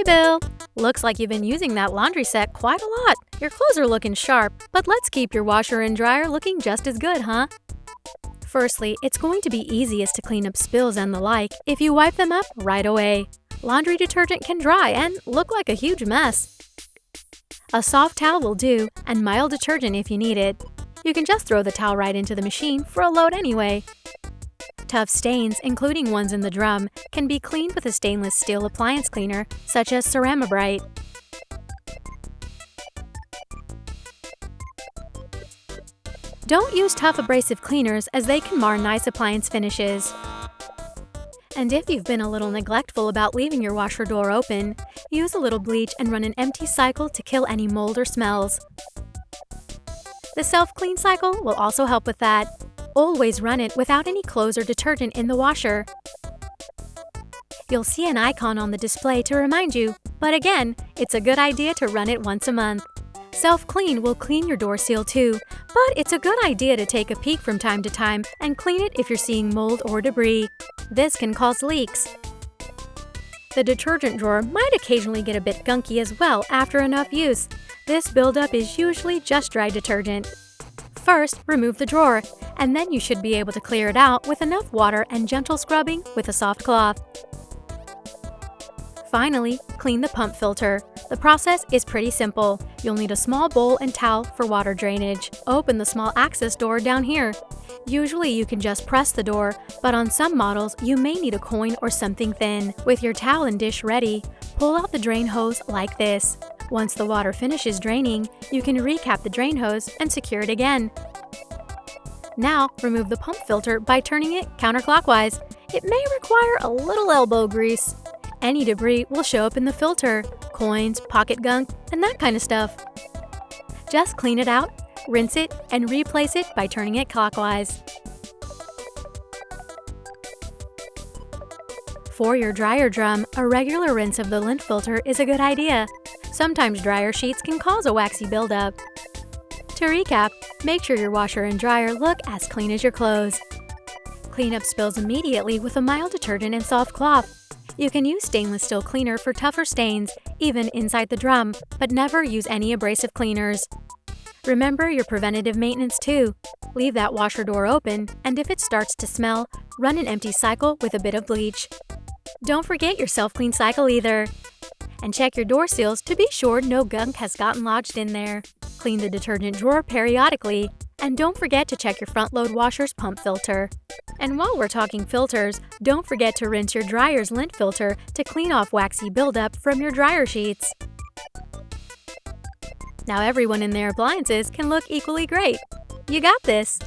Bill! Looks like you've been using that laundry set quite a lot. Your clothes are looking sharp, but let's keep your washer and dryer looking just as good, huh? Firstly, it's going to be easiest to clean up spills and the like if you wipe them up right away. Laundry detergent can dry and look like a huge mess. A soft towel will do, and mild detergent if you need it. You can just throw the towel right into the machine for a load anyway. Tough stains, including ones in the drum, can be cleaned with a stainless steel appliance cleaner such as Cerama-Bryte. Don't use tough abrasive cleaners as they can mar nice appliance finishes. And if you've been a little neglectful about leaving your washer door open, use a little bleach and run an empty cycle to kill any mold or smells. The self-clean cycle will also help with that. Always run it without any clothes or detergent in the washer. You'll see an icon on the display to remind you, but again, it's a good idea to run it once a month. Self-clean will clean your door seal too, but it's a good idea to take a peek from time to time and clean it if you're seeing mold or debris. This can cause leaks. The detergent drawer might occasionally get a bit gunky as well after enough use. This buildup is usually just dry detergent. First, remove the drawer, and then you should be able to clear it out with enough water and gentle scrubbing with a soft cloth. Finally, clean the pump filter. The process is pretty simple. You'll need a small bowl and towel for water drainage. Open the small access door down here. Usually you can just press the door, but on some models you may need a coin or something thin. With your towel and dish ready, pull out the drain hose like this. Once the water finishes draining, you can recap the drain hose and secure it again. Now, remove the pump filter by turning it counterclockwise. It may require a little elbow grease. Any debris will show up in the filter, coins, pocket gunk, and that kind of stuff. Just clean it out, rinse it, and replace it by turning it clockwise. For your dryer drum, a regular rinse of the lint filter is a good idea. Sometimes dryer sheets can cause a waxy buildup. To recap, make sure your washer and dryer look as clean as your clothes. Clean up spills immediately with a mild detergent and soft cloth. You can use stainless steel cleaner for tougher stains, even inside the drum, but never use any abrasive cleaners. Remember your preventative maintenance too. Leave that washer door open, and if it starts to smell, run an empty cycle with a bit of bleach. Don't forget your self-clean cycle either. And check your door seals to be sure no gunk has gotten lodged in there. Clean the detergent drawer periodically, and don't forget to check your front-load washer's pump filter. And while we're talking filters, don't forget to rinse your dryer's lint filter to clean off waxy buildup from your dryer sheets. Now everyone in their appliances can look equally great. You got this!